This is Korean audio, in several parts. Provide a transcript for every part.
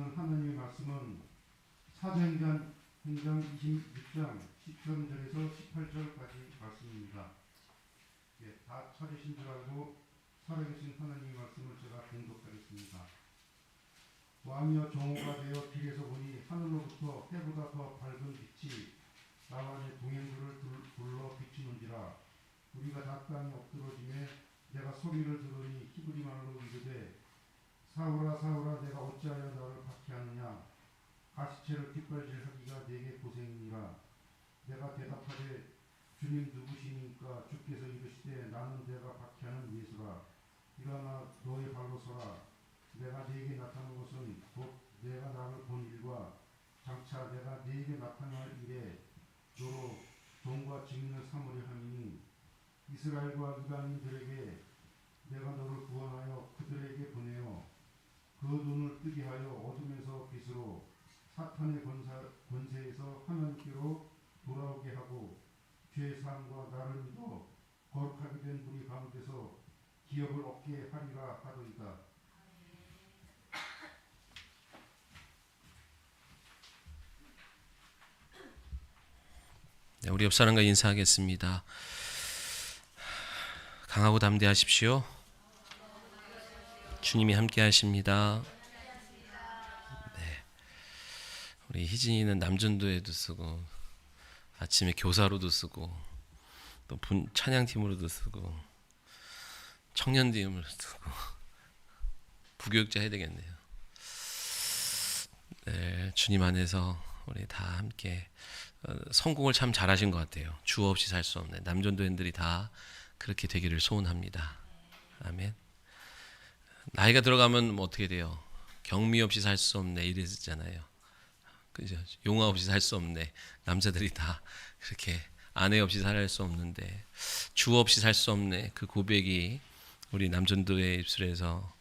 오늘 하나님의 말씀은 사도행전 26장 13절에서 18절까지 말씀입니다. 다 찾으신 줄 알고 살아계신 하나님의 말씀을 제가 봉독하겠습니다. 왕이여 정오가 되어 길에서 보니 하늘로부터 해보다 더 밝은 빛이 나와 내 동행들을 불러 비추는지라. 우리가 다 땅에 엎드러지매 내가 소리를 들으니 히브리 말로 이르되 사울아 사울아 내가 어찌하여 나를 박해하느냐. 가시체를 깃발질하기가 내게 고생이니라. 내가 대답하되 주님 누구시니까. 주께서 이르시되 나는 내가 박해하는 예수라. 일어나 너의 발로 서라. 내가 네게 나타난 것은 곧 내가 나를 본 일과 장차 내가 네게 나타날 일에 너로 종과 증인을 삼으려 함이니 이스라엘과 이방인들에게 내가 너를 구원하여 그들에게 보내어 그 눈을 뜨게 하여 어둠에서 빛으로 사탄의 권세에서 하나님께로 돌아오게 하고 죄 사함과 나를 믿어 거룩하게 된 우리 가운데서 기업을 얻게 하리라 하더이다. 네, 우리 옆 사람과 인사하겠습니다. 강하고 담대하십시오. 주님이 함께 하십니다. 네. 우리 희진이는 남전도에도 쓰고 아침에 교사로도 쓰고 또 찬양팀으로도 쓰고 청년팀으로도 쓰고 부교육자 해야 되겠네요. 네, 주님 안에서 우리 다 함께 성공을 참 잘하신 것 같아요. 주 없이 살 수 없네. 남전도인들이 다 그렇게 되기를 소원합니다. 아멘. 나이가 들어가면 뭐 어떻게 돼요? 경미 없이 살 수 없네 이랬잖아요. 그죠? 용화 없이 살 수 없네. 남자들이 다 그렇게 아내 없이 살 수 없는데 주 없이 살 수 없네. 그 고백이 우리 남전도의 입술에서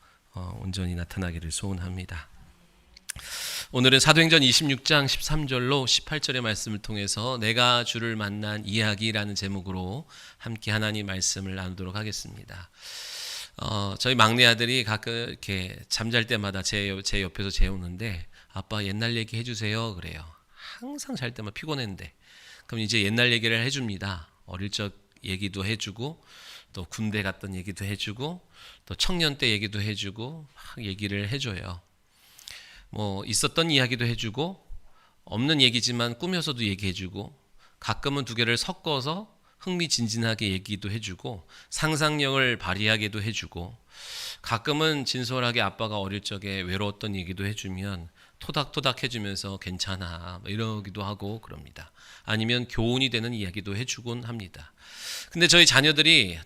온전히 나타나기를 소원합니다. 오늘은 사도행전 26장 13절로 18절의 말씀을 통해서 내가 주를 만난 이야기라는 제목으로 함께 하나님 말씀을 나누도록 하겠습니다. 저희 막내 아들이 가끔 이렇게 잠잘 때마다 제 옆에서 재우는데 아빠 옛날 얘기 해주세요 그래요. 항상 잘 때마다 피곤했는데 그럼 이제 옛날 얘기를 해줍니다. 어릴 적 얘기도 해주고 또 군대 갔던 얘기도 해주고 또 청년 때 얘기도 해주고 막 얘기를 해줘요. 뭐 있었던 이야기도 해주고 없는 얘기지만 꾸며서도 얘기해주고 가끔은 두 개를 섞어서 흥미진진하게 얘기도 해주고 상상력을 발휘하게도 해주고 가끔은 진솔하게 아빠가 어릴 적에 외로웠던 얘기도 해주면 토닥토닥 해주면서 괜찮아 이러기도 하고 그럽니다. 아니면 교훈이 되는 이야기도 해주곤 합니다. 근데 저희 자녀들이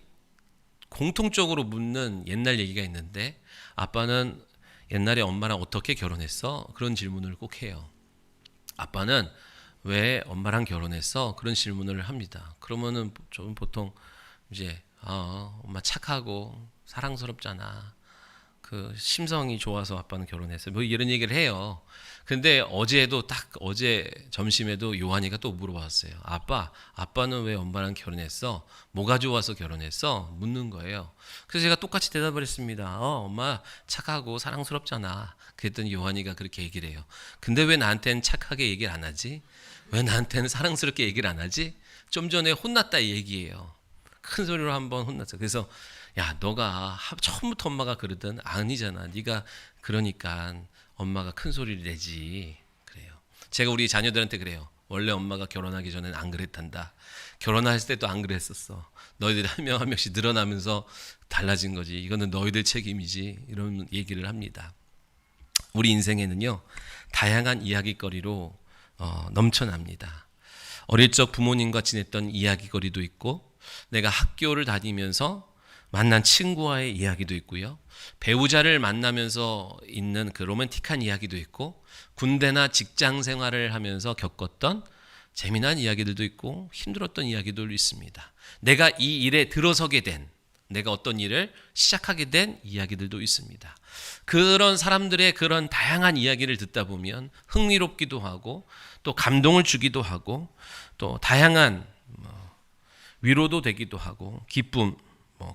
공통적으로 묻는 옛날 얘기가 있는데 아빠는 옛날에 엄마랑 어떻게 결혼했어? 그런 질문을 꼭 해요. 아빠는 왜 엄마랑 결혼했어? 그런 질문을 합니다. 그러면은 좀 보통 이제 엄마 착하고 사랑스럽잖아. 그 심성이 좋아서 아빠는 결혼했어요. 뭐 이런 얘기를 해요. 근데 어제 점심에도 요한이가 또 물어봤어요. 아빠는 왜 엄마랑 결혼했어? 뭐가 좋아서 결혼했어? 묻는 거예요. 그래서 제가 똑같이 대답을 했습니다. 엄마 착하고 사랑스럽잖아. 그랬더니 요한이가 그렇게 얘기를 해요. 근데 왜 나한테는 착하게 얘기를 안 하지? 왜 나한테는 사랑스럽게 얘기를 안 하지? 좀 전에 혼났다 이 얘기예요. 큰 소리로 한번 혼났어. 그래서 야 너가 처음부터 엄마가 그러든 아니잖아. 네가 그러니까 엄마가 큰 소리를 내지. 그래요. 제가 우리 자녀들한테 그래요. 원래 엄마가 결혼하기 전에는 안 그랬단다. 결혼할 때도 안 그랬었어. 너희들이 한 명 한 명씩 늘어나면서 달라진 거지. 이거는 너희들 책임이지. 이런 얘기를 합니다. 우리 인생에는요 다양한 이야기거리로 넘쳐납니다. 어릴 적 부모님과 지냈던 이야기거리도 있고 내가 학교를 다니면서 만난 친구와의 이야기도 있고요. 배우자를 만나면서 있는 그 로맨틱한 이야기도 있고 군대나 직장 생활을 하면서 겪었던 재미난 이야기들도 있고 힘들었던 이야기들도 있습니다. 내가 이 일에 들어서게 된 내가 어떤 일을 시작하게 된 이야기들도 있습니다. 그런 사람들의 그런 다양한 이야기를 듣다 보면 흥미롭기도 하고 또 감동을 주기도 하고 또 다양한 위로도 되기도 하고 기쁨,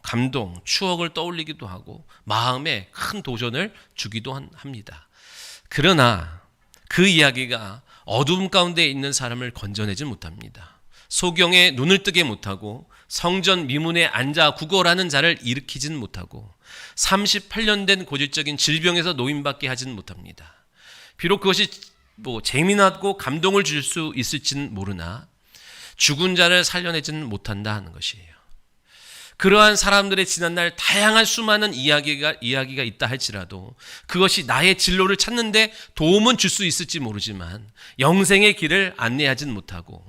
감동, 추억을 떠올리기도 하고 마음에 큰 도전을 주기도 합니다. 그러나 그 이야기가 어둠 가운데 있는 사람을 건져내지 못합니다. 소경에 눈을 뜨게 못하고 성전 미문에 앉아 구걸하는 자를 일으키진 못하고 38년 된 고질적인 질병에서 노인받게 하진 못합니다. 비록 그것이 재미나고 감동을 줄 수 있을지는 모르나 죽은 자를 살려내지는 못한다 하는 것이에요. 그러한 사람들의 지난날 다양한 수많은 이야기가 있다 할지라도 그것이 나의 진로를 찾는데 도움은 줄 수 있을지 모르지만 영생의 길을 안내하진 못하고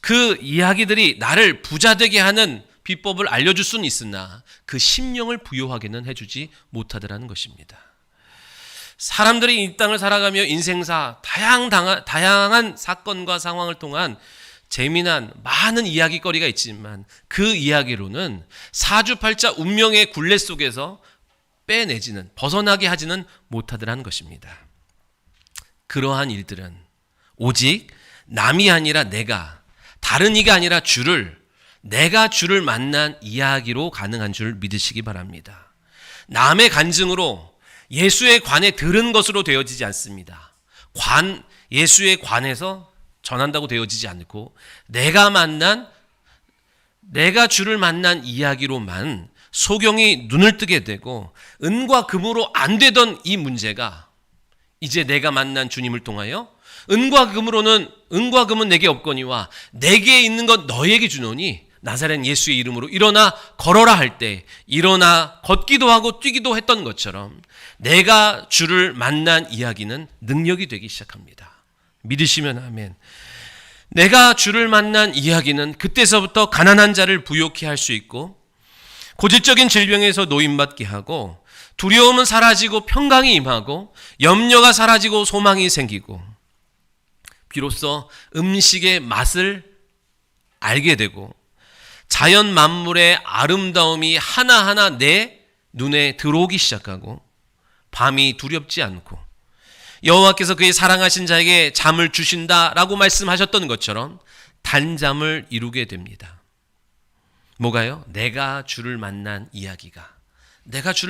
그 이야기들이 나를 부자되게 하는 비법을 알려줄 수는 있으나 그 심령을 부요하게는 해주지 못하더라는 것입니다. 사람들이 이 땅을 살아가며 인생사 다양한 사건과 상황을 통한 재미난 많은 이야기거리가 있지만 그 이야기로는 사주팔자 운명의 굴레 속에서 벗어나게 하지는 못하더라는 것입니다. 그러한 일들은 오직 남이 아니라 다른 이가 아니라 내가 주를 만난 이야기로 가능한 줄 믿으시기 바랍니다. 남의 간증으로 예수의 관에 들은 것으로 되어지지 않습니다. 예수의 관에서 전한다고 되어지지 않고 내가 주를 만난 이야기로만 소경이 눈을 뜨게 되고 은과 금으로 안 되던 이 문제가 이제 내가 만난 주님을 통하여 은과 금은 내게 없거니와 내게 있는 것 너에게 주노니 나사렛 예수의 이름으로 일어나 걸어라 할 때 일어나 걷기도 하고 뛰기도 했던 것처럼 내가 주를 만난 이야기는 능력이 되기 시작합니다. 믿으시면 아멘. 내가 주를 만난 이야기는 그때서부터 가난한 자를 부욕케 할 수 있고 고질적인 질병에서 노인받게 하고 두려움은 사라지고 평강이 임하고 염려가 사라지고 소망이 생기고 비로소 음식의 맛을 알게 되고 자연 만물의 아름다움이 하나하나 내 눈에 들어오기 시작하고 밤이 두렵지 않고 여호와께서 그의 사랑하신 자에게 잠을 주신다라고 말씀하셨던 것처럼 단잠을 이루게 됩니다. 뭐가요? 내가 주를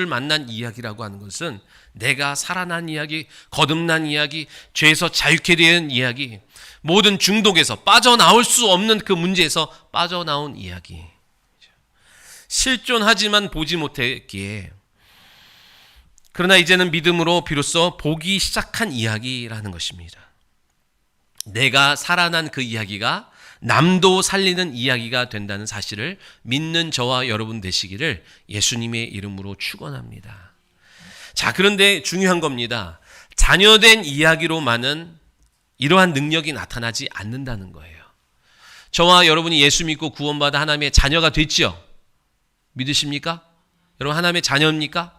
만난 이야기라고 하는 것은 내가 살아난 이야기, 거듭난 이야기, 죄에서 자유케 된 이야기, 모든 중독에서 빠져나올 수 없는 그 문제에서 빠져나온 이야기. 실존하지만 보지 못했기에 그러나 이제는 믿음으로 비로소 보기 시작한 이야기라는 것입니다. 내가 살아난 그 이야기가 남도 살리는 이야기가 된다는 사실을 믿는 저와 여러분 되시기를 예수님의 이름으로 축원합니다. 자, 그런데 중요한 겁니다. 자녀된 이야기로만은 이러한 능력이 나타나지 않는다는 거예요. 저와 여러분이 예수 믿고 구원받아 하나님의 자녀가 됐지요? 믿으십니까? 여러분 하나님의 자녀입니까?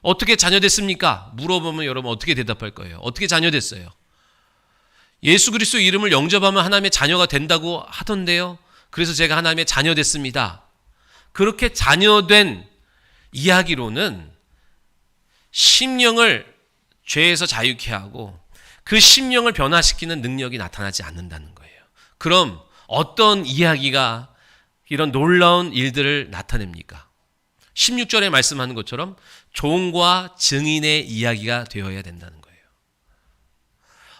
어떻게 자녀됐습니까? 물어보면 여러분 어떻게 대답할 거예요? 어떻게 자녀됐어요? 예수 그리스도 이름을 영접하면 하나님의 자녀가 된다고 하던데요. 그래서 제가 하나님의 자녀됐습니다. 그렇게 자녀된 이야기로는 심령을 죄에서 자유케 하고 그 심령을 변화시키는 능력이 나타나지 않는다는 거예요. 그럼 어떤 이야기가 이런 놀라운 일들을 나타냅니까? 16절에 말씀하는 것처럼 종과 증인의 이야기가 되어야 된다는 거예요.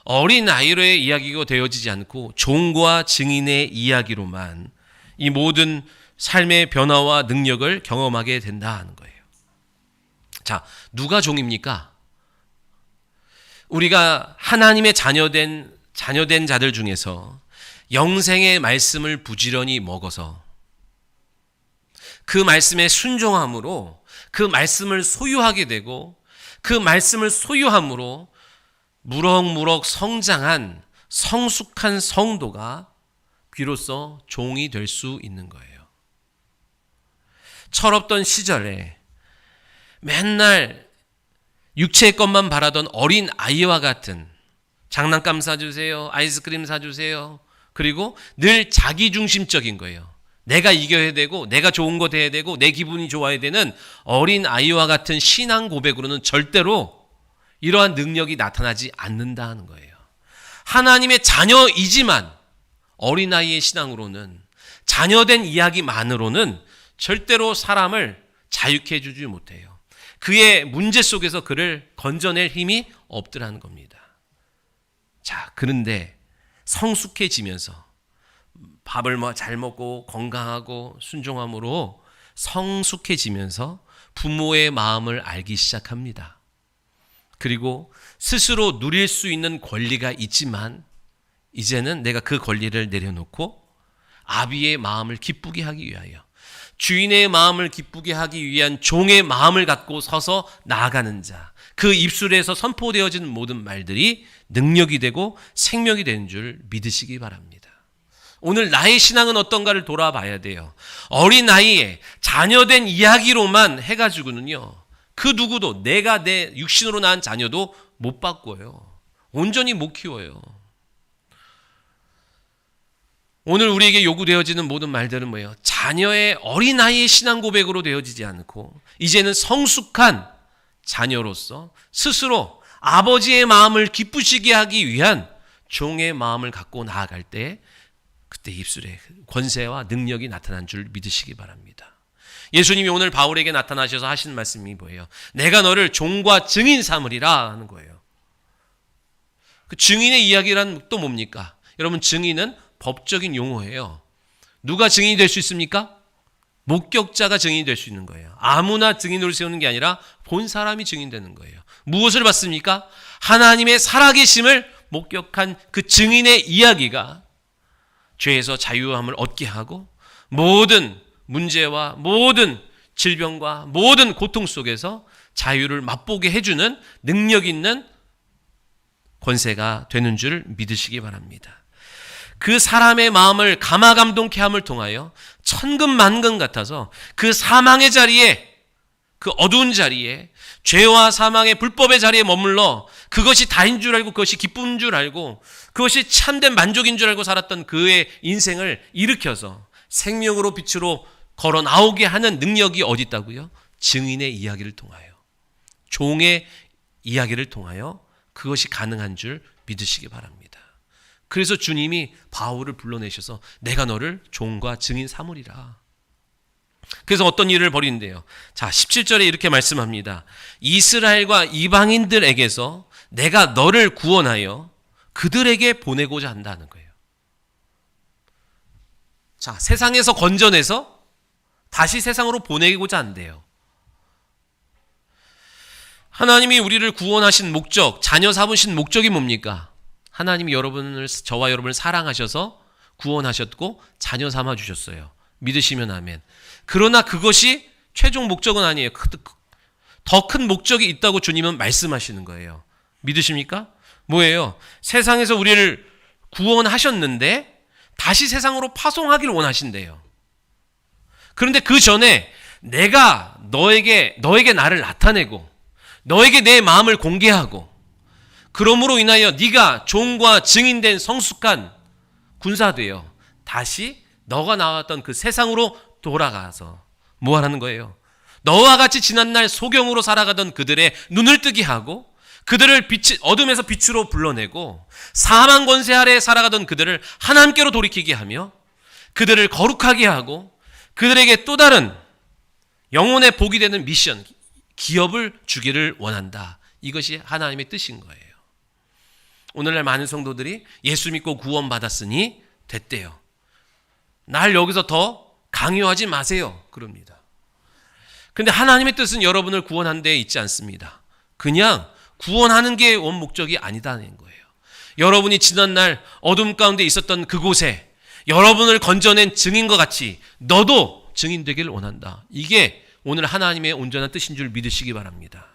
어린 아이로의 이야기가 되어지지 않고 종과 증인의 이야기로만 이 모든 삶의 변화와 능력을 경험하게 된다 하는 거예요. 자, 누가 종입니까? 우리가 하나님의 자녀된 자들 중에서 영생의 말씀을 부지런히 먹어서 그 말씀에 순종함으로 그 말씀을 소유하게 되고 그 말씀을 소유함으로 무럭무럭 성장한 성숙한 성도가 비로소 종이 될 수 있는 거예요. 철없던 시절에 맨날 육체의 것만 바라던 어린 아이와 같은 장난감 사주세요, 아이스크림 사주세요. 그리고 늘 자기중심적인 거예요. 내가 이겨야 되고 내가 좋은 거 돼야 되고 내 기분이 좋아야 되는 어린 아이와 같은 신앙 고백으로는 절대로 이러한 능력이 나타나지 않는다는 거예요. 하나님의 자녀이지만 어린아이의 신앙으로는 자녀된 이야기만으로는 절대로 사람을 자유케 해주지 못해요. 그의 문제 속에서 그를 건져낼 힘이 없더라는 겁니다. 자, 그런데 성숙해지면서 밥을 잘 먹고 건강하고 순종함으로 성숙해지면서 부모의 마음을 알기 시작합니다. 그리고 스스로 누릴 수 있는 권리가 있지만 이제는 내가 그 권리를 내려놓고 아비의 마음을 기쁘게 하기 위하여, 주인의 마음을 기쁘게 하기 위한 종의 마음을 갖고 서서 나아가는 자, 그 입술에서 선포되어지는 모든 말들이 능력이 되고 생명이 되는 줄 믿으시기 바랍니다. 오늘 나의 신앙은 어떤가를 돌아봐야 돼요. 어린 나이에 자녀된 이야기로만 해가지고는요, 그 누구도, 내가 내 육신으로 낳은 자녀도 못 바꿔요. 온전히 못 키워요. 오늘 우리에게 요구되어지는 모든 말들은 뭐예요? 자녀의 어린아이의 신앙 고백으로 되어지지 않고 이제는 성숙한 자녀로서 스스로 아버지의 마음을 기쁘시게 하기 위한 종의 마음을 갖고 나아갈 때 그때 입술에 권세와 능력이 나타난 줄 믿으시기 바랍니다. 예수님이 오늘 바울에게 나타나셔서 하신 말씀이 뭐예요? 내가 너를 종과 증인 삼으리라 하는 거예요. 그 증인의 이야기란 또 뭡니까? 여러분, 증인은 법적인 용어예요. 누가 증인이 될 수 있습니까? 목격자가 증인이 될 수 있는 거예요. 아무나 증인으로 세우는 게 아니라 본 사람이 증인되는 거예요. 무엇을 봤습니까? 하나님의 살아계심을 목격한 그 증인의 이야기가 죄에서 자유함을 얻게 하고 모든 문제와 모든 질병과 모든 고통 속에서 자유를 맛보게 해주는 능력 있는 권세가 되는 줄 믿으시기 바랍니다. 그 사람의 마음을 감화감동케 함을 통하여 천근만근 같아서 그 사망의 자리에, 그 어두운 자리에, 죄와 사망의 불법의 자리에 머물러 그것이 다인 줄 알고 그것이 기쁜 줄 알고 그것이 참된 만족인 줄 알고 살았던 그의 인생을 일으켜서 생명으로 빛으로 걸어 나오게 하는 능력이 어디 있다고요? 증인의 이야기를 통하여, 종의 이야기를 통하여 그것이 가능한 줄 믿으시기 바랍니다. 그래서 주님이 바울을 불러내셔서 내가 너를 종과 증인 삼으리라. 그래서 어떤 일을 벌이는데요. 자, 17절에 이렇게 말씀합니다. 이스라엘과 이방인들에게서 내가 너를 구원하여 그들에게 보내고자 한다는 거예요. 자, 세상에서 건져내서 다시 세상으로 보내고자 한대요. 하나님이 우리를 구원하신 목적, 자녀 삼으신 목적이 뭡니까? 하나님이 저와 여러분을 사랑하셔서 구원하셨고 자녀 삼아 주셨어요. 믿으시면 아멘. 그러나 그것이 최종 목적은 아니에요. 더 큰 목적이 있다고 주님은 말씀하시는 거예요. 믿으십니까? 뭐예요? 세상에서 우리를 구원하셨는데 다시 세상으로 파송하기를 원하신대요. 그런데 그 전에 내가 너에게 나를 나타내고 너에게 내 마음을 공개하고 그러므로 인하여 네가 종과 증인된 성숙한 군사 되어 다시 너가 나왔던 그 세상으로 돌아가서 뭐 하라는 거예요? 너와 같이 지난날 소경으로 살아가던 그들의 눈을 뜨게 하고 그들을 어둠에서 빛으로 불러내고 사망 권세 아래에 살아가던 그들을 하나님께로 돌이키게 하며 그들을 거룩하게 하고 그들에게 또 다른 영혼의 복이 되는 미션, 기업을 주기를 원한다. 이것이 하나님의 뜻인 거예요. 오늘날 많은 성도들이 예수 믿고 구원받았으니 됐대요. 날 여기서 더 강요하지 마세요. 그럽니다. 근데 하나님의 뜻은 여러분을 구원한 데 있지 않습니다. 그냥 구원하는 게 원 목적이 아니다는 거예요. 여러분이 지난날 어둠 가운데 있었던 그곳에 여러분을 건져낸 증인과 같이 너도 증인 되기를 원한다. 이게 오늘 하나님의 온전한 뜻인 줄 믿으시기 바랍니다.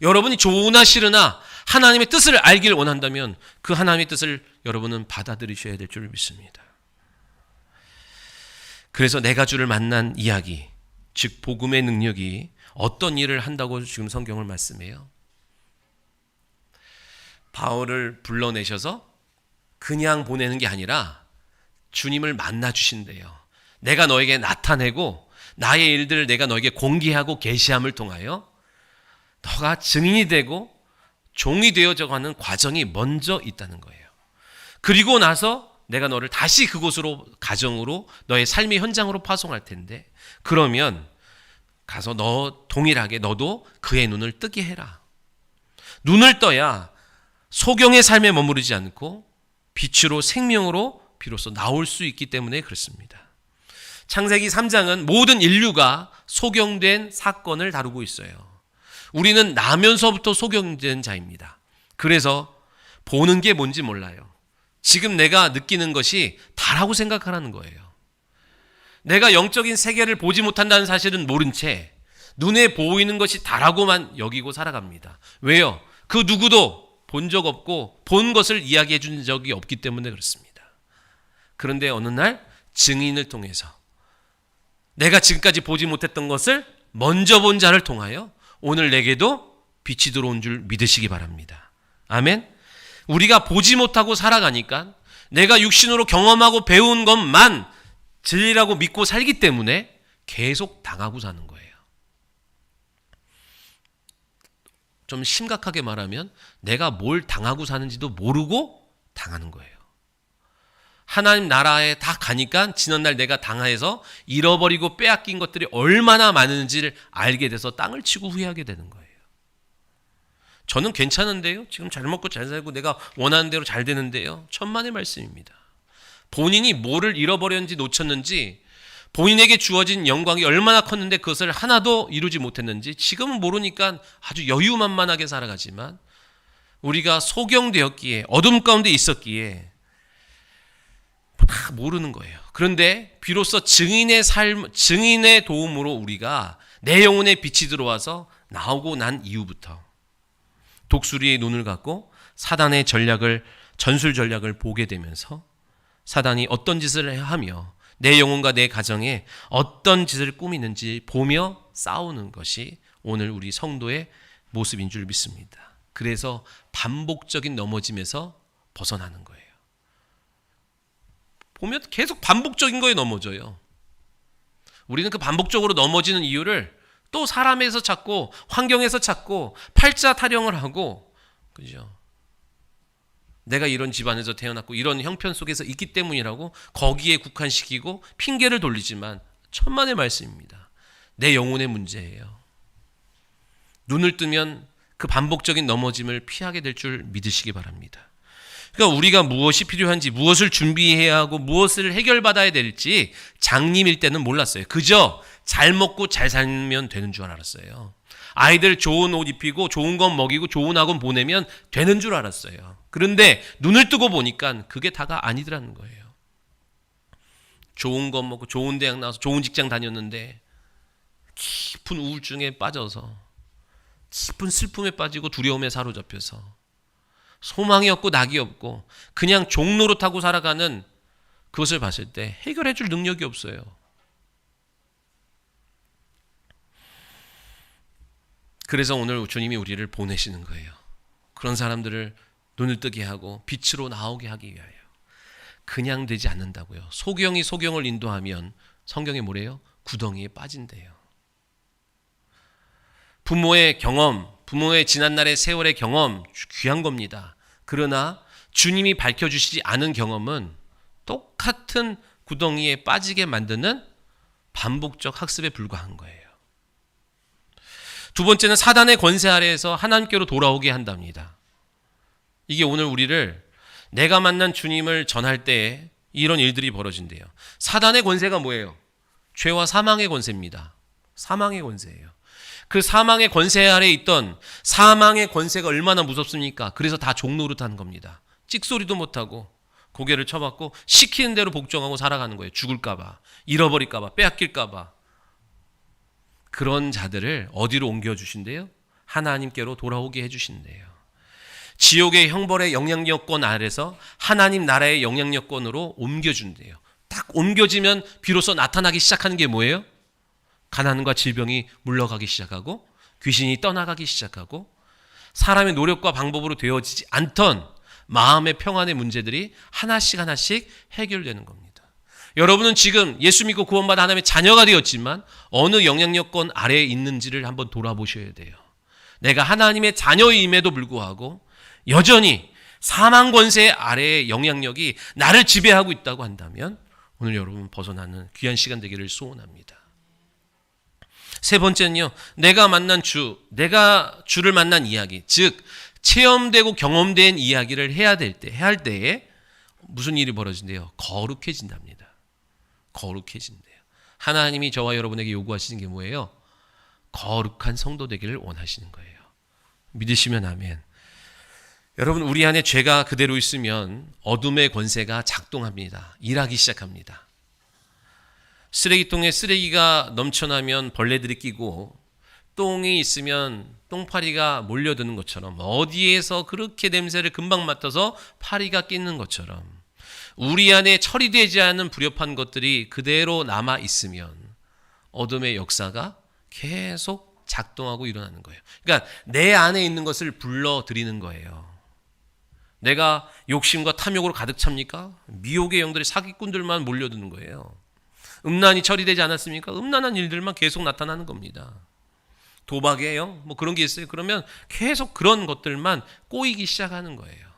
여러분이 좋으나 싫으나 하나님의 뜻을 알기를 원한다면 그 하나님의 뜻을 여러분은 받아들이셔야 될 줄 믿습니다. 그래서 내가 주를 만난 이야기, 즉 복음의 능력이 어떤 일을 한다고 지금 성경을 말씀해요. 바울을 불러내셔서 그냥 보내는 게 아니라 주님을 만나 주신대요. 내가 너에게 나타내고 나의 일들을 내가 너에게 공개하고 계시함을 통하여 너가 증인이 되고 종이 되어져가는 과정이 먼저 있다는 거예요. 그리고 나서 내가 너를 다시 그곳으로, 가정으로, 너의 삶의 현장으로 파송할 텐데, 그러면 가서 너 동일하게 너도 그의 눈을 뜨게 해라. 눈을 떠야 소경의 삶에 머무르지 않고 빛으로 생명으로 비로소 나올 수 있기 때문에 그렇습니다. 창세기 3장은 모든 인류가 소경된 사건을 다루고 있어요. 우리는 나면서부터 소경된 자입니다. 그래서 보는 게 뭔지 몰라요. 지금 내가 느끼는 것이 다라고 생각하라는 거예요. 내가 영적인 세계를 보지 못한다는 사실은 모른 채 눈에 보이는 것이 다라고만 여기고 살아갑니다. 왜요? 그 누구도 본 적 없고 본 것을 이야기해 준 적이 없기 때문에 그렇습니다. 그런데 어느 날 증인을 통해서 내가 지금까지 보지 못했던 것을 먼저 본 자를 통하여 오늘 내게도 빛이 들어온 줄 믿으시기 바랍니다. 아멘. 우리가 보지 못하고 살아가니까 내가 육신으로 경험하고 배운 것만 진리라고 믿고 살기 때문에 계속 당하고 사는 거예요. 좀 심각하게 말하면 내가 뭘 당하고 사는지도 모르고 당하는 거예요. 하나님 나라에 다 가니까 지난날 내가 당해서 잃어버리고 빼앗긴 것들이 얼마나 많은지를 알게 돼서 땅을 치고 후회하게 되는 거예요. 저는 괜찮은데요. 지금 잘 먹고 잘 살고 내가 원하는 대로 잘 되는데요. 천만의 말씀입니다. 본인이 뭐를 잃어버렸는지 놓쳤는지 본인에게 주어진 영광이 얼마나 컸는데 그것을 하나도 이루지 못했는지 지금은 모르니까 아주 여유만만하게 살아가지만 우리가 소경되었기에 어둠 가운데 있었기에 다 모르는 거예요. 그런데 비로소 증인의 도움으로 우리가 내 영혼에 빛이 들어와서 나오고 난 이후부터 독수리의 눈을 갖고 사단의 전술 전략을 보게 되면서 사단이 어떤 짓을 하며 내 영혼과 내 가정에 어떤 짓을 꾸미는지 보며 싸우는 것이 오늘 우리 성도의 모습인 줄 믿습니다. 그래서 반복적인 넘어짐에서 벗어나는 거예요. 보면 계속 반복적인 거에 넘어져요. 우리는 그 반복적으로 넘어지는 이유를 또 사람에서 찾고 환경에서 찾고 팔자 타령을 하고, 그죠? 내가 이런 집안에서 태어났고 이런 형편 속에서 있기 때문이라고 거기에 국한시키고 핑계를 돌리지만 천만의 말씀입니다. 내 영혼의 문제예요. 눈을 뜨면 그 반복적인 넘어짐을 피하게 될 줄 믿으시기 바랍니다. 그러니까 우리가 무엇이 필요한지, 무엇을 준비해야 하고 무엇을 해결받아야 될지 장님일 때는 몰랐어요. 그저 잘 먹고 잘 살면 되는 줄 알았어요. 아이들 좋은 옷 입히고 좋은 건 먹이고 좋은 학원 보내면 되는 줄 알았어요. 그런데 눈을 뜨고 보니까 그게 다가 아니더라는 거예요. 좋은 것 먹고 좋은 대학 나와서 좋은 직장 다녔는데 깊은 우울증에 빠져서 깊은 슬픔에 빠지고 두려움에 사로잡혀서 소망이 없고 낙이 없고 그냥 종노릇하고 살아가는 그것을 봤을 때 해결해 줄 능력이 없어요. 그래서 오늘 주님이 우리를 보내시는 거예요. 그런 사람들을 눈을 뜨게 하고 빛으로 나오게 하기 위하여. 그냥 되지 않는다고요. 소경이 소경을 인도하면 성경에 뭐래요? 구덩이에 빠진대요. 부모의 경험, 부모의 지난날의 세월의 경험 귀한 겁니다. 그러나 주님이 밝혀주시지 않은 경험은 똑같은 구덩이에 빠지게 만드는 반복적 학습에 불과한 거예요. 두 번째는 사단의 권세 아래에서 하나님께로 돌아오게 한답니다. 이게 오늘 우리를 내가 만난 주님을 전할 때에 이런 일들이 벌어진대요. 사단의 권세가 뭐예요? 죄와 사망의 권세입니다. 사망의 권세예요. 그 사망의 권세 아래에 있던 사망의 권세가 얼마나 무섭습니까? 그래서 다 종노릇하는 겁니다. 찍소리도 못하고 고개를 쳐박고 시키는 대로 복종하고 살아가는 거예요. 죽을까 봐, 잃어버릴까 봐, 빼앗길까 봐. 그런 자들을 어디로 옮겨주신대요? 하나님께로 돌아오게 해주신대요. 지옥의 형벌의 영향력권 아래서 하나님 나라의 영향력권으로 옮겨준대요. 딱 옮겨지면 비로소 나타나기 시작하는 게 뭐예요? 가난과 질병이 물러가기 시작하고 귀신이 떠나가기 시작하고 사람의 노력과 방법으로 되어지지 않던 마음의 평안의 문제들이 하나씩 하나씩 해결되는 겁니다. 여러분은 지금 예수 믿고 구원받아 하나님의 자녀가 되었지만 어느 영향력권 아래에 있는지를 한번 돌아보셔야 돼요. 내가 하나님의 자녀임에도 불구하고 여전히 사망 권세 아래의 영향력이 나를 지배하고 있다고 한다면 오늘 여러분 벗어나는 귀한 시간 되기를 소원합니다. 세 번째는요, 내가 만난 주, 내가 주를 만난 이야기, 즉 체험되고 경험된 이야기를 해야 할 때에 무슨 일이 벌어진대요? 거룩해진답니다. 거룩해진대요. 하나님이 저와 여러분에게 요구하시는 게 뭐예요? 거룩한 성도 되기를 원하시는 거예요. 믿으시면 아멘. 여러분, 우리 안에 죄가 그대로 있으면 어둠의 권세가 작동합니다. 일하기 시작합니다. 쓰레기통에 쓰레기가 넘쳐나면 벌레들이 끼고, 똥이 있으면 똥파리가 몰려드는 것처럼, 어디에서 그렇게 냄새를 금방 맡아서 파리가 끼는 것처럼, 우리 안에 처리되지 않은 불협한 것들이 그대로 남아 있으면 어둠의 역사가 계속 작동하고 일어나는 거예요. 그러니까 내 안에 있는 것을 불러들이는 거예요. 내가 욕심과 탐욕으로 가득 찹니까? 미혹의 영들이 사기꾼들만 몰려드는 거예요. 음란이 처리되지 않았습니까? 음란한 일들만 계속 나타나는 겁니다. 도박의 영, 뭐 그런 게 있어요. 그러면 계속 그런 것들만 꼬이기 시작하는 거예요.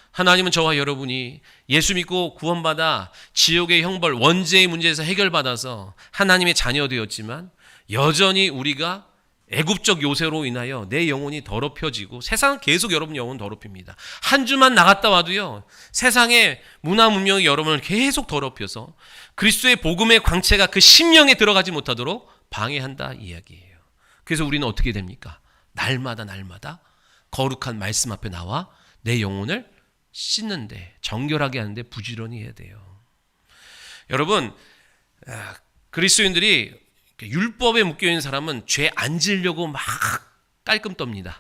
하나님은 저와 여러분이 예수 믿고 구원받아 지옥의 형벌, 원죄의 문제에서 해결받아서 하나님의 자녀 되었지만, 여전히 우리가 애굽적 요새로 인하여 내 영혼이 더럽혀지고, 세상은 계속 여러분 영혼 더럽힙니다. 한 주만 나갔다 와도요, 세상의 문화 문명이 여러분을 계속 더럽혀서 그리스도의 복음의 광채가 그 심령에 들어가지 못하도록 방해한다 이야기예요. 그래서 우리는 어떻게 됩니까? 날마다 거룩한 말씀 앞에 나와 내 영혼을 씻는데, 정결하게 하는데 부지런히 해야 돼요. 여러분, 그리스도인들이 율법에 묶여있는 사람은 죄 안 지으려고 막 깔끔 떱니다.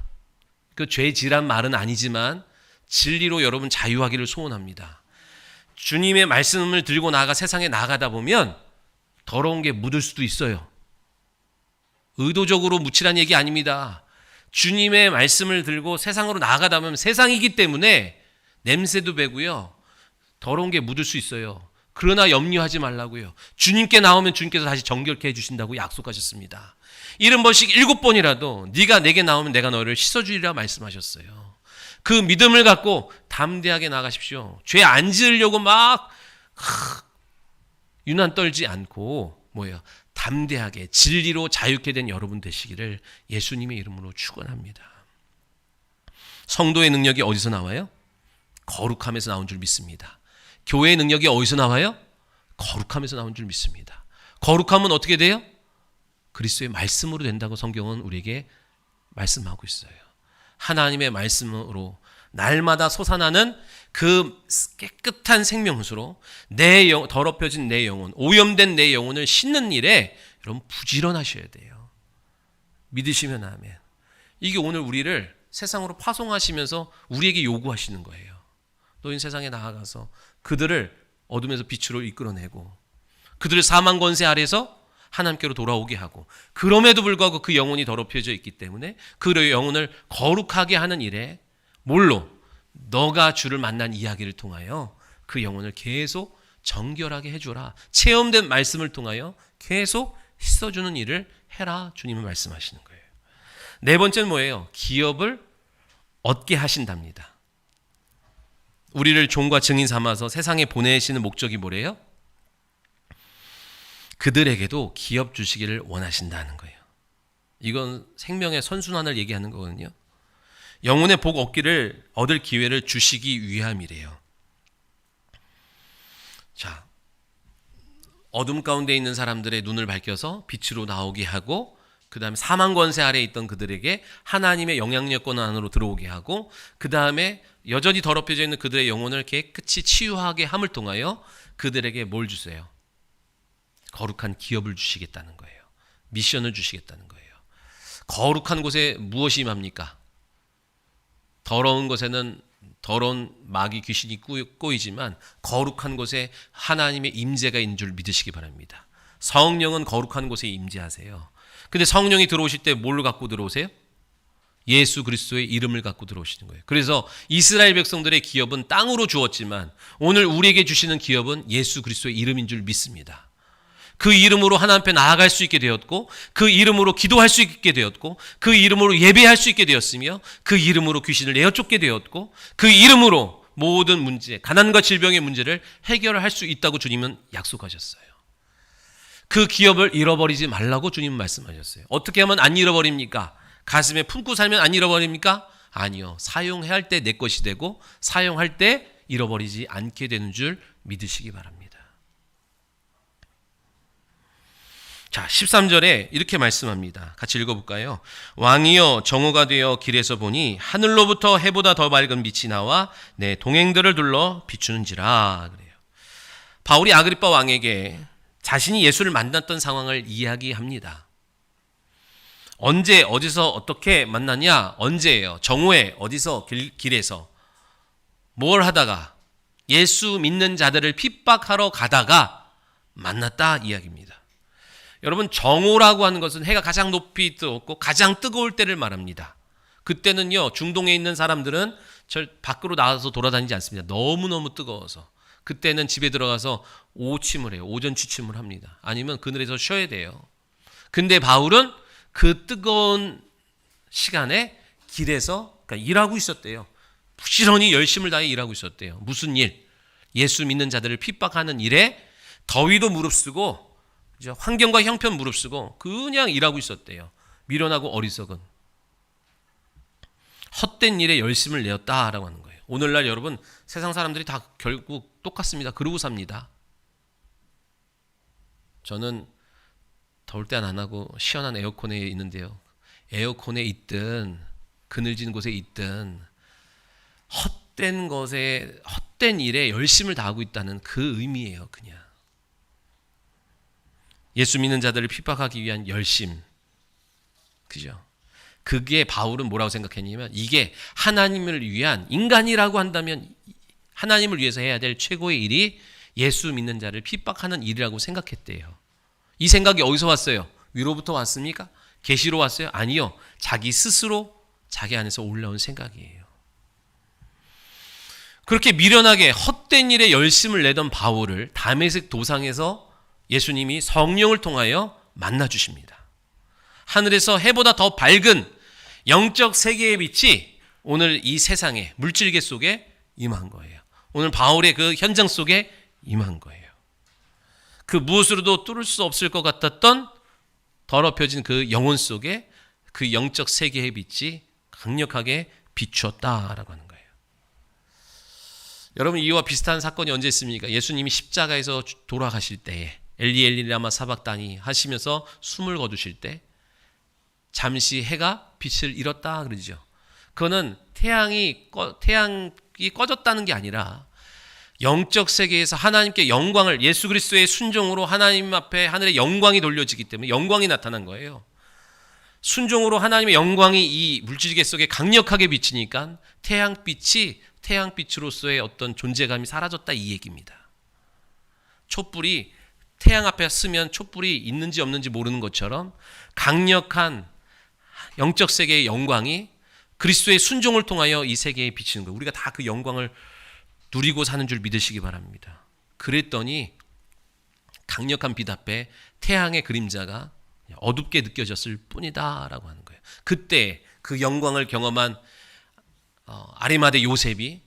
그 죄 지란 말은 아니지만 진리로 여러분 자유하기를 소원합니다. 주님의 말씀을 들고 나아가 세상에 나가다 보면 더러운 게 묻을 수도 있어요. 의도적으로 묻히란 얘기 아닙니다. 주님의 말씀을 들고 세상으로 나아가다 보면 세상이기 때문에 냄새도 배고요, 더러운 게 묻을 수 있어요. 그러나 염려하지 말라고요. 주님께 나오면 주님께서 다시 정결케 해주신다고 약속하셨습니다. 70번씩 7번이라도 네가 내게 나오면 내가 너를 씻어주리라 말씀하셨어요. 그 믿음을 갖고 담대하게 나가십시오. 죄 안 지으려고 막 유난 떨지 않고 담대하게 진리로 자유케 된 여러분 되시기를 예수님의 이름으로 축원합니다. 성도의 능력이 어디서 나와요? 거룩함에서 나온 줄 믿습니다. 교회의 능력이 어디서 나와요? 거룩함에서 나온 줄 믿습니다. 거룩함은 어떻게 돼요? 그리스도의 말씀으로 된다고 성경은 우리에게 말씀하고 있어요. 하나님의 말씀으로 날마다 솟아나는 그 깨끗한 생명수로 더럽혀진 내 영혼, 오염된 내 영혼을 씻는 일에 여러분 부지런하셔야 돼요. 믿으시면 아멘. 이게 오늘 우리를 세상으로 파송하시면서 우리에게 요구하시는 거예요. 너희는 세상에 나아가서 그들을 어둠에서 빛으로 이끌어내고 그들을 사망 권세 아래서 하나님께로 돌아오게 하고, 그럼에도 불구하고 그 영혼이 더럽혀져 있기 때문에 그 영혼을 거룩하게 하는 일에 뭘로? 너가 주를 만난 이야기를 통하여 그 영혼을 계속 정결하게 해주라. 체험된 말씀을 통하여 계속 씻어주는 일을 해라. 주님은 말씀하시는 거예요. 네 번째는 뭐예요? 기업을 얻게 하신답니다. 우리를 종과 증인 삼아서 세상에 보내시는 목적이 뭐래요? 그들에게도 기업 주시기를 원하신다는 거예요. 이건 생명의 선순환을 얘기하는 거거든요. 영혼의 복 얻을 기회를 주시기 위함이래요. 자, 어둠 가운데 있는 사람들의 눈을 밝혀서 빛으로 나오게 하고, 그 다음에 사망 권세 아래에 있던 그들에게 하나님의 영향력권 안으로 들어오게 하고, 그 다음에 여전히 더럽혀져 있는 그들의 영혼을 깨끗이 치유하게 함을 통하여 그들에게 뭘 주세요? 거룩한 기업을 주시겠다는 거예요. 미션을 주시겠다는 거예요. 거룩한 곳에 무엇이 임합니까? 더러운 곳에는 더러운 마귀 귀신이 꼬이지만 거룩한 곳에 하나님의 임재가 있는 줄 믿으시기 바랍니다. 성령은 거룩한 곳에 임재하세요. 근데 성령이 들어오실 때 뭘 갖고 들어오세요? 예수 그리스도의 이름을 갖고 들어오시는 거예요. 그래서 이스라엘 백성들의 기업은 땅으로 주었지만 오늘 우리에게 주시는 기업은 예수 그리스도의 이름인 줄 믿습니다. 그 이름으로 하나님 앞에 나아갈 수 있게 되었고, 그 이름으로 기도할 수 있게 되었고, 그 이름으로 예배할 수 있게 되었으며, 그 이름으로 귀신을 내어쫓게 되었고, 그 이름으로 모든 문제, 가난과 질병의 문제를 해결할 수 있다고 주님은 약속하셨어요. 그 기업을 잃어버리지 말라고 주님 말씀하셨어요. 어떻게 하면 안 잃어버립니까? 가슴에 품고 살면 안 잃어버립니까? 아니요. 사용해야 할 때 내 것이 되고 사용할 때 잃어버리지 않게 되는 줄 믿으시기 바랍니다. 자, 13절에 이렇게 말씀합니다. 같이 읽어볼까요? 왕이여 정오가 되어 길에서 보니 하늘로부터 해보다 더 밝은 빛이 나와 내 동행들을 둘러 비추는지라. 그래요. 바울이 아그리빠 왕에게 자신이 예수를 만났던 상황을 이야기합니다. 언제 어디서 어떻게 만났냐? 언제예요? 정오에 어디서 길에서 뭘 하다가 예수 믿는 자들을 핍박하러 가다가 만났다 이야기입니다. 여러분 정오라고 하는 것은 해가 가장 높이 뜨겁고 가장 뜨거울 때를 말합니다. 그때는요 중동에 있는 사람들은 밖으로 나와서 돌아다니지 않습니다. 너무너무 뜨거워서. 그때는 집에 들어가서 오침을 해요. 오전 취침을 합니다. 아니면 그늘에서 쉬어야 돼요. 근데 바울은 그 뜨거운 시간에 길에서 그러니까 일하고 있었대요. 부지런히 열심을 다해 일하고 있었대요. 무슨 일? 예수 믿는 자들을 핍박하는 일에 더위도 무릅쓰고 환경과 형편 무릅쓰고 그냥 일하고 있었대요. 미련하고 어리석은 헛된 일에 열심을 내었다라고 하는 거예요. 오늘날 여러분 세상 사람들이 다 결국 똑같습니다. 그러고 삽니다. 저는 더울 때 안 하고 시원한 에어컨에 있는데요. 에어컨에 있든 그늘진 곳에 있든 헛된 것에 헛된 일에 열심을 다하고 있다는 그 의미예요. 그냥 예수 믿는 자들을 핍박하기 위한 열심. 그죠? 그게 바울은 뭐라고 생각했냐면 이게 하나님을 위한 인간이라고 한다면 하나님을 위해서 해야 될 최고의 일이 예수 믿는 자를 핍박하는 일이라고 생각했대요. 이 생각이 어디서 왔어요? 위로부터 왔습니까? 계시로 왔어요? 아니요. 자기 스스로 자기 안에서 올라온 생각이에요. 그렇게 미련하게 헛된 일에 열심을 내던 바울을 다메섹 도상에서 예수님이 성령을 통하여 만나주십니다. 하늘에서 해보다 더 밝은 영적 세계의 빛이 오늘 이 세상에 물질계 속에 임한 거예요. 오늘 바울의 그 현장 속에 임한 거예요. 그 무엇으로도 뚫을 수 없을 것 같았던 더럽혀진 그 영혼 속에 그 영적 세계의 빛이 강력하게 비추었다라고 하는 거예요. 여러분 이와 비슷한 사건이 언제 있습니까? 예수님이 십자가에서 돌아가실 때에 엘리 엘리 라마 사박다니 하시면서 숨을 거두실 때 잠시 해가 빛을 잃었다 그러죠. 그거는 태양이 꺼졌다는 게 아니라 영적 세계에서 하나님께 영광을 예수 그리스도의 순종으로 하나님 앞에 하늘의 영광이 돌려지기 때문에 영광이 나타난 거예요. 순종으로 하나님의 영광이 이 물질계 속에 강력하게 비치니까 태양빛이 태양빛으로서의 어떤 존재감이 사라졌다 이 얘기입니다. 촛불이 태양 앞에 쓰면 촛불이 있는지 없는지 모르는 것처럼 강력한 영적 세계의 영광이 그리스도의 순종을 통하여 이 세계에 비치는 거예요. 우리가 다 그 영광을 누리고 사는 줄 믿으시기 바랍니다. 그랬더니 강력한 빛 앞에 태양의 그림자가 어둡게 느껴졌을 뿐이다 라고 하는 거예요. 그때 그 영광을 경험한 아리마대 요셉이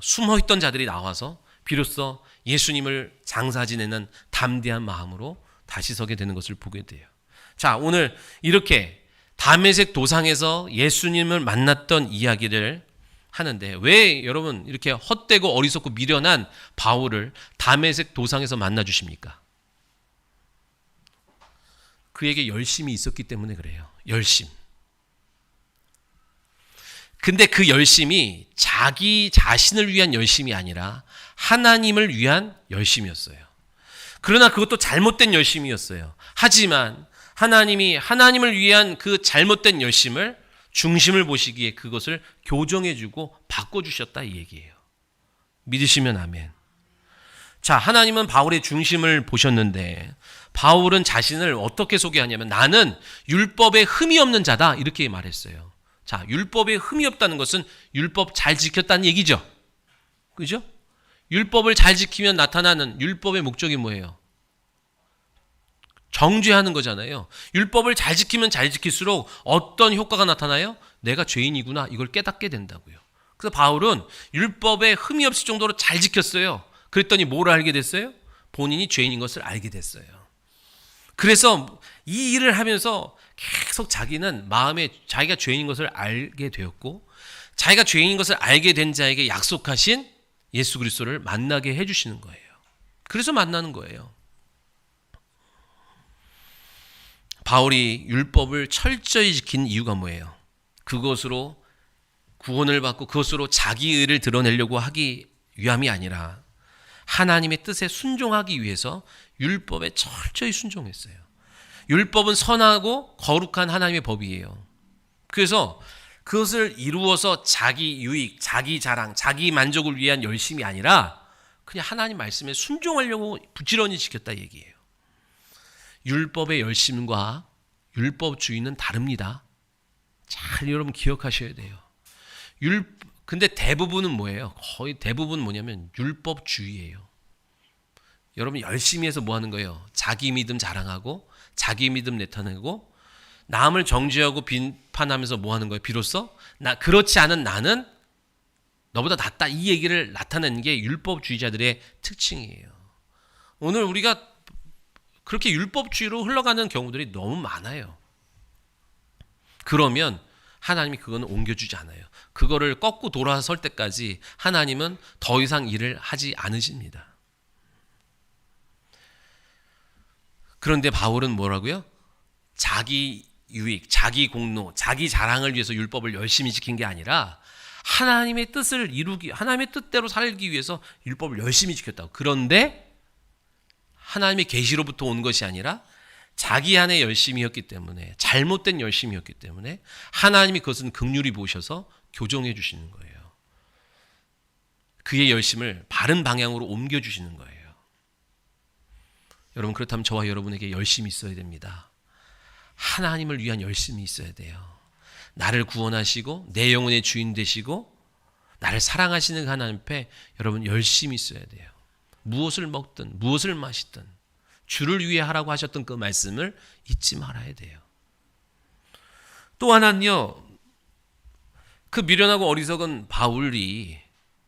숨어있던 자들이 나와서 비로소 예수님을 장사 지내는 담대한 마음으로 다시 서게 되는 것을 보게 돼요. 자, 오늘 이렇게 다메섹 도상에서 예수님을 만났던 이야기를 하는데 왜 여러분 이렇게 헛되고 어리석고 미련한 바울을 다메섹 도상에서 만나 주십니까? 그에게 열심이 있었기 때문에 그래요. 열심. 근데 그 열심이 자기 자신을 위한 열심이 아니라 하나님을 위한 열심이었어요. 그러나 그것도 잘못된 열심이었어요. 하지만 하나님이 하나님을 위한 그 잘못된 열심을 중심을 보시기에 그것을 교정해주고 바꿔주셨다 이 얘기예요. 믿으시면 아멘. 자, 하나님은 바울의 중심을 보셨는데 바울은 자신을 어떻게 소개하냐면 나는 율법에 흠이 없는 자다 이렇게 말했어요. 자, 율법에 흠이 없다는 것은 율법 잘 지켰다는 얘기죠. 그죠? 율법을 잘 지키면 나타나는 율법의 목적이 뭐예요? 정죄하는 거잖아요. 율법을 잘 지키면 잘 지킬수록 어떤 효과가 나타나요? 내가 죄인이구나 이걸 깨닫게 된다고요. 그래서 바울은 율법에 흠이 없을 정도로 잘 지켰어요. 그랬더니 뭘 알게 됐어요? 본인이 죄인인 것을 알게 됐어요. 그래서 이 일을 하면서 계속 자기는 마음에 자기가 죄인인 것을 알게 되었고, 자기가 죄인인 것을 알게 된 자에게 약속하신 예수 그리스도를 만나게 해주시는 거예요. 그래서 만나는 거예요. 바울이 율법을 철저히 지킨 이유가 뭐예요? 그것으로 구원을 받고 그것으로 자기 의를 드러내려고 하기 위함이 아니라 하나님의 뜻에 순종하기 위해서 율법에 철저히 순종했어요. 율법은 선하고 거룩한 하나님의 법이에요. 그래서 그것을 이루어서 자기 유익, 자기 자랑, 자기 만족을 위한 열심이 아니라 그냥 하나님 말씀에 순종하려고 부지런히 지켰다 얘기예요. 율법의 열심과 율법주의는 다릅니다. 잘 여러분 기억하셔야 돼요. 근데 대부분은 뭐예요? 거의 대부분 뭐냐면 율법주의예요. 여러분 열심히 해서 뭐 하는 거예요? 자기 믿음 자랑하고 자기 믿음 나타내고 남을 정죄하고 비판하면서 뭐 하는 거예요? 비로소 그렇지 않은 나는 너보다 낫다, 이 얘기를 나타내는 게 율법주의자들의 특징이에요. 오늘 우리가 그렇게 율법주의로 흘러가는 경우들이 너무 많아요. 그러면 하나님이 그건 옮겨주지 않아요. 그거를 꺾고 돌아설 때까지 하나님은 더 이상 일을 하지 않으십니다. 그런데 바울은 뭐라고요? 자기 유익, 자기 공로, 자기 자랑을 위해서 율법을 열심히 지킨 게 아니라 하나님의 뜻을 이루기, 하나님의 뜻대로 살기 위해서 율법을 열심히 지켰다고. 그런데 하나님의 계시로부터 온 것이 아니라 자기 안에 열심이었기 때문에, 잘못된 열심이었기 때문에 하나님이 그것은 긍휼히 보셔서 교정해 주시는 거예요. 그의 열심을 바른 방향으로 옮겨 주시는 거예요. 여러분, 그렇다면 저와 여러분에게 열심이 있어야 됩니다. 하나님을 위한 열심이 있어야 돼요. 나를 구원하시고 내 영혼의 주인 되시고 나를 사랑하시는 하나님 앞에 여러분 열심히 있어야 돼요. 무엇을 먹든 무엇을 마시든 주를 위해 하라고 하셨던 그 말씀을 잊지 말아야 돼요. 또 하나는요, 그 미련하고 어리석은 바울이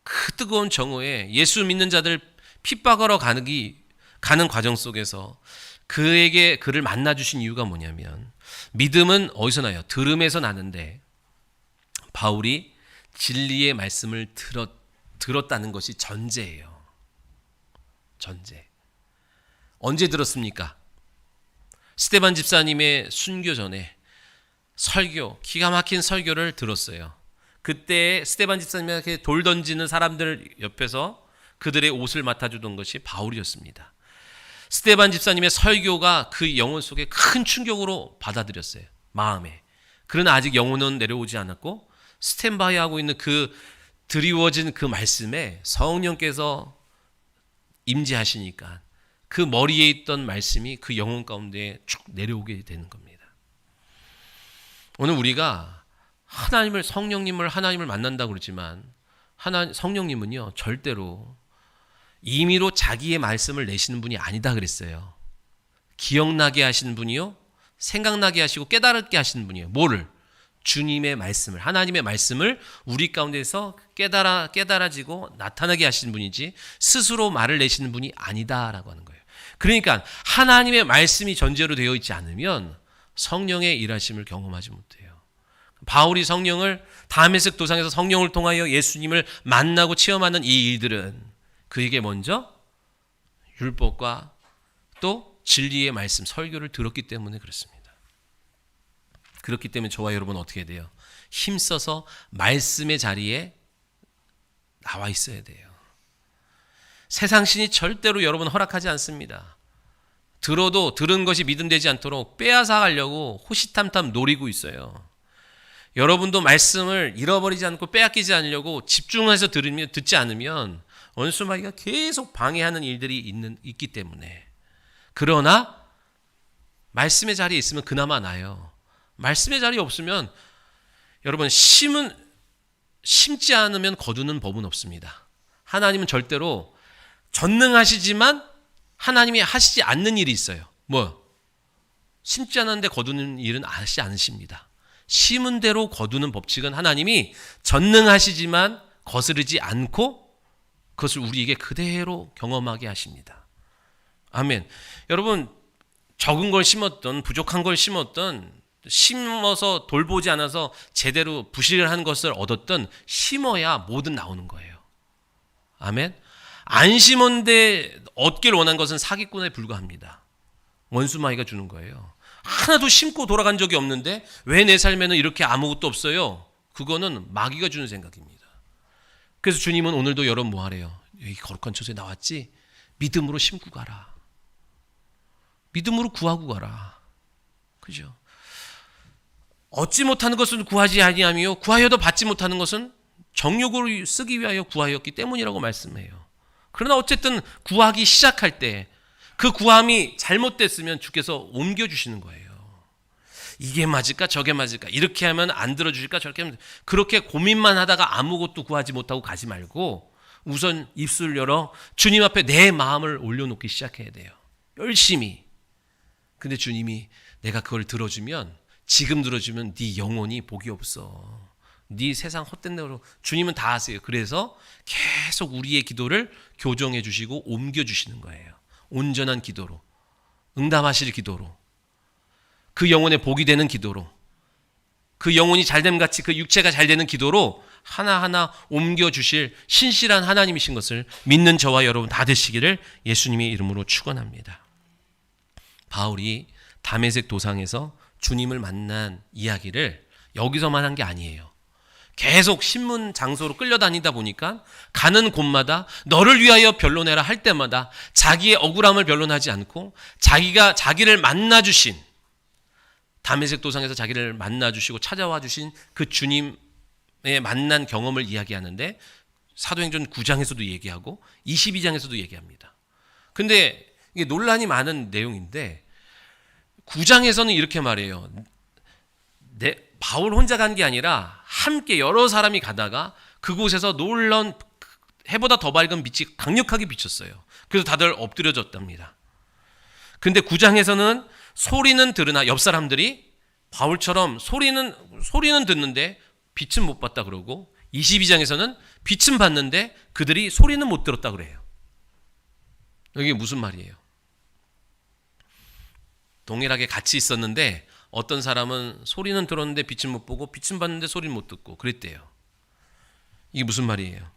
그 뜨거운 정오에 예수 믿는 자들 핍박하러 가는 과정 속에서 그를 만나주신 이유가 뭐냐면, 믿음은 어디서 나요? 들음에서 나는데 바울이 진리의 말씀을 들었다는 것이 전제예요. 전제. 언제 들었습니까? 스데반 집사님의 순교 전에 설교, 기가 막힌 설교를 들었어요. 그때 스데반 집사님에게 돌 던지는 사람들 옆에서 그들의 옷을 맡아주던 것이 바울이었습니다. 스데반 집사님의 설교가 그 영혼 속에 큰 충격으로 받아들였어요. 마음에. 그러나 아직 영혼은 내려오지 않았고 스탠바이 하고 있는 그 드리워진 그 말씀에 성령께서 임재하시니까 그 머리에 있던 말씀이 그 영혼 가운데 쭉 내려오게 되는 겁니다. 오늘 우리가 성령님을 만난다고 그러지만 성령님은요 절대로 임의로 자기의 말씀을 내시는 분이 아니다 그랬어요. 기억나게 하시는 분이요, 생각나게 하시고 깨달게 하시는 분이에요. 뭐를? 주님의 말씀을, 하나님의 말씀을 우리 가운데서 깨달아지고 나타나게 하시는 분이지 스스로 말을 내시는 분이 아니다라고 하는 거예요. 그러니까 하나님의 말씀이 전제로 되어 있지 않으면 성령의 일하심을 경험하지 못해요. 바울이 다메섹 도상에서 성령을 통하여 예수님을 만나고 체험하는 이 일들은 그에게 먼저 율법과 또 진리의 말씀, 설교를 들었기 때문에 그렇습니다. 그렇기 때문에 저와 여러분은 어떻게 돼요? 힘써서 말씀의 자리에 나와 있어야 돼요. 세상 신이 절대로 여러분 허락하지 않습니다. 들은 것이 믿음되지 않도록 빼앗아 가려고 호시탐탐 노리고 있어요. 여러분도 말씀을 잃어버리지 않고 빼앗기지 않으려고 집중해서 듣지 않으면 원수마귀가 계속 방해하는 일들이 있기 때문에. 그러나 말씀의 자리에 있으면 그나마 나아요. 말씀의 자리에 없으면 여러분 심지 않으면 거두는 법은 없습니다. 하나님은 절대로 전능하시지만 하나님이 하시지 않는 일이 있어요. 심지 않았는데 거두는 일은 하시지 않으십니다. 심은 대로 거두는 법칙은 하나님이 전능하시지만 거스르지 않고 그것을 우리에게 그대로 경험하게 하십니다. 아멘. 여러분, 적은 걸 심었던 부족한 걸 심었던 심어서 돌보지 않아서 제대로 부실한 것을 얻었던 심어야 뭐든 나오는 거예요. 아멘. 안 심었는데 얻길 원한 것은 사기꾼에 불과합니다. 원수마귀가 주는 거예요. 하나도 심고 돌아간 적이 없는데 왜 내 삶에는 이렇게 아무것도 없어요? 그거는 마귀가 주는 생각입니다. 그래서 주님은 오늘도 여러분 뭐 하래요? 여기 거룩한 처소에 나왔지? 믿음으로 심고 가라. 믿음으로 구하고 가라. 그죠? 얻지 못하는 것은 구하지 아니하며 구하여도 받지 못하는 것은 정욕으로 쓰기 위하여 구하였기 때문이라고 말씀해요. 그러나 어쨌든 구하기 시작할 때 그 구함이 잘못됐으면 주께서 옮겨주시는 거예요. 이게 맞을까 저게 맞을까 이렇게 하면 안 들어주실까 저렇게 하면 그렇게 고민만 하다가 아무것도 구하지 못하고 가지 말고 우선 입술 열어 주님 앞에 내 마음을 올려놓기 시작해야 돼요. 열심히. 근데 주님이 내가 그걸 들어주면 지금 들어주면 네 영혼이 복이 없어. 네 세상 헛된 대로 주님은 다 아세요. 그래서 계속 우리의 기도를 교정해 주시고 옮겨 주시는 거예요. 온전한 기도로, 응답하실 기도로, 그 영혼의 복이 되는 기도로, 그 영혼이 잘됨 같이 그 육체가 잘 되는 기도로 하나하나 옮겨 주실 신실한 하나님이신 것을 믿는 저와 여러분 다 되시기를 예수님의 이름으로 축원합니다. 바울이 다메섹 도상에서 주님을 만난 이야기를 여기서만 한 게 아니에요. 계속 신문 장소로 끌려다니다 보니까 가는 곳마다 너를 위하여 변론해라 할 때마다 자기의 억울함을 변론하지 않고 자기가 자기를 만나주신 다메섹 도상에서 자기를 만나주시고 찾아와 주신 그 주님의 만난 경험을 이야기하는데 사도행전 9장에서도 얘기하고 22장에서도 얘기합니다. 근데 이게 논란이 많은 내용인데 9장에서는 이렇게 말해요. 바울 혼자 간 게 아니라 함께 여러 사람이 가다가 그곳에서 놀라운 해보다 더 밝은 빛이 강력하게 비쳤어요. 그래서 다들 엎드려졌답니다. 근데 9장에서는 소리는 들으나 옆 사람들이 바울처럼 소리는 듣는데 빛은 못 봤다 그러고 22장에서는 빛은 봤는데 그들이 소리는 못 들었다 그래요. 이게 무슨 말이에요? 동일하게 같이 있었는데 어떤 사람은 소리는 들었는데 빛은 못 보고 빛은 봤는데 소리는 못 듣고 그랬대요. 이게 무슨 말이에요?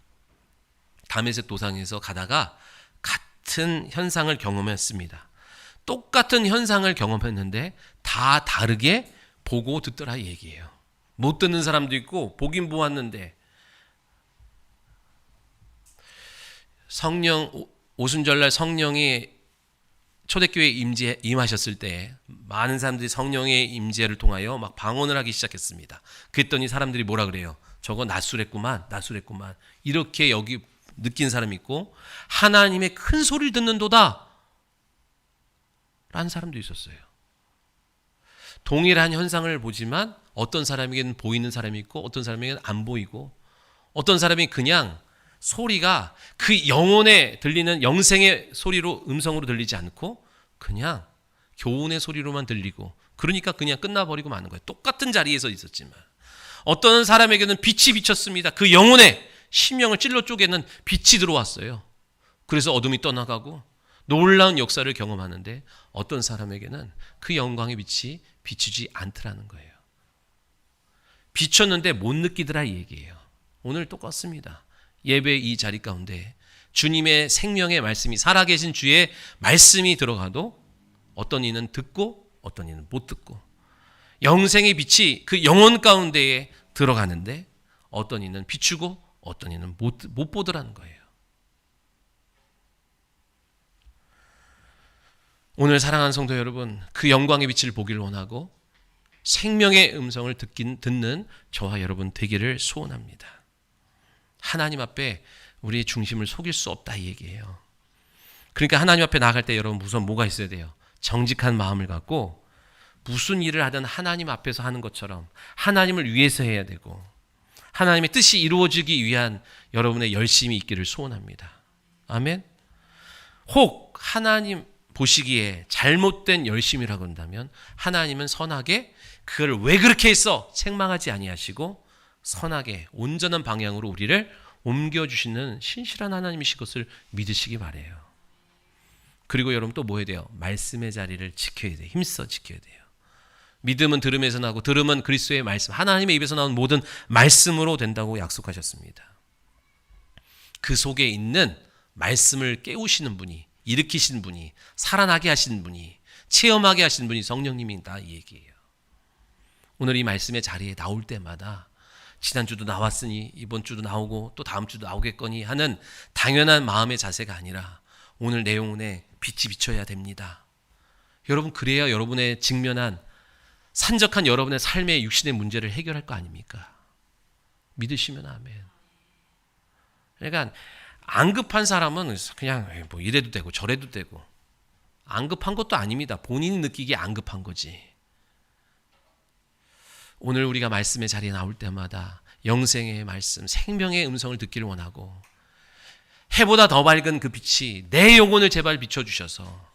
다메섹 도상에서 가다가 같은 현상을 경험했습니다. 똑같은 현상을 경험했는데 다 다르게 보고 듣더라 이 얘기예요. 못 듣는 사람도 있고 보긴 보았는데 성령 오순절날 성령이 초대교회에 임하셨을 때 많은 사람들이 성령의 임재를 통하여 막 방언을 하기 시작했습니다. 그랬더니 사람들이 뭐라 그래요? 저거 낯설했구만. 이렇게 여기 느낀 사람이 있고 하나님의 큰 소리를 듣는도다 라는 사람도 있었어요. 동일한 현상을 보지만 어떤 사람에게는 보이는 사람이 있고 어떤 사람에게는 안 보이고 어떤 사람이 그냥 소리가 그 영혼에 들리는 영생의 소리로 음성으로 들리지 않고 그냥 교훈의 소리로만 들리고 그러니까 그냥 끝나버리고 마는 거예요. 똑같은 자리에서 있었지만 어떤 사람에게는 빛이 비쳤습니다. 그 영혼에 심령을 찔러 쪼개는 빛이 들어왔어요. 그래서 어둠이 떠나가고 놀라운 역사를 경험하는데 어떤 사람에게는 그 영광의 빛이 비추지 않더라는 거예요. 비쳤는데 못 느끼더라 이 얘기예요. 오늘 똑같습니다. 예배 이 자리 가운데 주님의 생명의 말씀이 살아계신 주의 말씀이 들어가도 어떤 이는 듣고 어떤 이는 못 듣고 영생의 빛이 그 영혼 가운데에 들어가는데 어떤 이는 비추고 어떤 이는 못 보더라는 거예요. 오늘 사랑하는 성도 여러분, 그 영광의 빛을 보기를 원하고 생명의 음성을 듣는 저와 여러분 되기를 소원합니다. 하나님 앞에 우리의 중심을 속일 수 없다 이 얘기예요. 그러니까 하나님 앞에 나아갈 때 여러분 우선 뭐가 있어야 돼요? 정직한 마음을 갖고 무슨 일을 하든 하나님 앞에서 하는 것처럼 하나님을 위해서 해야 되고 하나님의 뜻이 이루어지기 위한 여러분의 열심이 있기를 소원합니다. 아멘. 혹 하나님 보시기에 잘못된 열심이라고 한다면 하나님은 선하게 그걸 왜 그렇게 했어? 책망하지 아니하시고 선하게 온전한 방향으로 우리를 옮겨주시는 신실한 하나님이신 것을 믿으시기 바라요. 그리고 여러분 또 뭐 해야 돼요? 말씀의 자리를 지켜야 돼요. 힘써 지켜야 돼요. 믿음은 들음에서 나고 들음은 그리스도의 말씀, 하나님의 입에서 나온 모든 말씀으로 된다고 약속하셨습니다. 그 속에 있는 말씀을 깨우시는 분이, 일으키시는 분이, 살아나게 하시는 분이, 체험하게 하시는 분이 성령님이다, 이 얘기예요. 오늘 이 말씀의 자리에 나올 때마다 지난주도 나왔으니 이번 주도 나오고 또 다음 주도 나오겠거니 하는 당연한 마음의 자세가 아니라 오늘 내 영혼에 빛이 비춰야 됩니다. 여러분, 그래야 여러분의 직면한 산적한 여러분의 삶의 육신의 문제를 해결할 거 아닙니까? 믿으시면 아멘. 그러니까 안 급한 사람은 그냥 뭐 이래도 되고 저래도 되고, 안 급한 것도 아닙니다. 본인이 느끼기에 안 급한 거지. 오늘 우리가 말씀의 자리에 나올 때마다 영생의 말씀, 생명의 음성을 듣기를 원하고, 해보다 더 밝은 그 빛이 내 영혼을 제발 비춰주셔서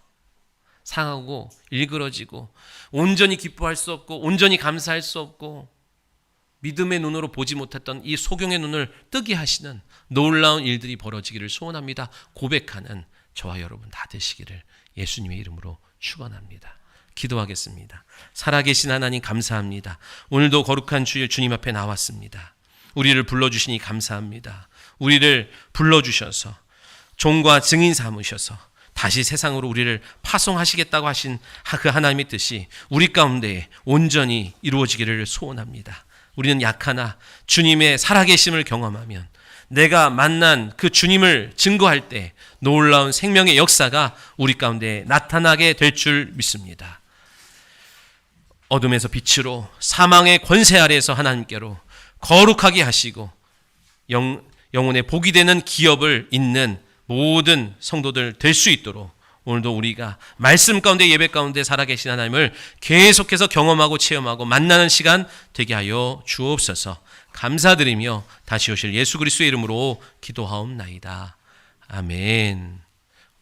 상하고 일그러지고 온전히 기뻐할 수 없고 온전히 감사할 수 없고 믿음의 눈으로 보지 못했던 이 소경의 눈을 뜨게 하시는 놀라운 일들이 벌어지기를 소원합니다. 고백하는 저와 여러분 다 되시기를 예수님의 이름으로 축원합니다. 기도하겠습니다. 살아계신 하나님 감사합니다. 오늘도 거룩한 주일 주님 앞에 나왔습니다. 우리를 불러주시니 감사합니다. 우리를 불러주셔서 종과 증인 삼으셔서 다시 세상으로 우리를 파송하시겠다고 하신 그 하나님의 뜻이 우리 가운데 온전히 이루어지기를 소원합니다. 우리는 약하나 주님의 살아계심을 경험하면 내가 만난 그 주님을 증거할 때 놀라운 생명의 역사가 우리 가운데 나타나게 될 줄 믿습니다. 어둠에서 빛으로, 사망의 권세 아래에서 하나님께로 거룩하게 하시고 영혼의 복이 되는 기업을 잇는 모든 성도들 될 수 있도록 오늘도 우리가 말씀 가운데, 예배 가운데 살아계신 하나님을 계속해서 경험하고 체험하고 만나는 시간 되게 하여 주옵소서. 감사드리며 다시 오실 예수 그리스도의 이름으로 기도하옵나이다. 아멘.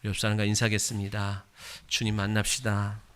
우리 옆 사람과 인사하겠습니다. 주님 만납시다.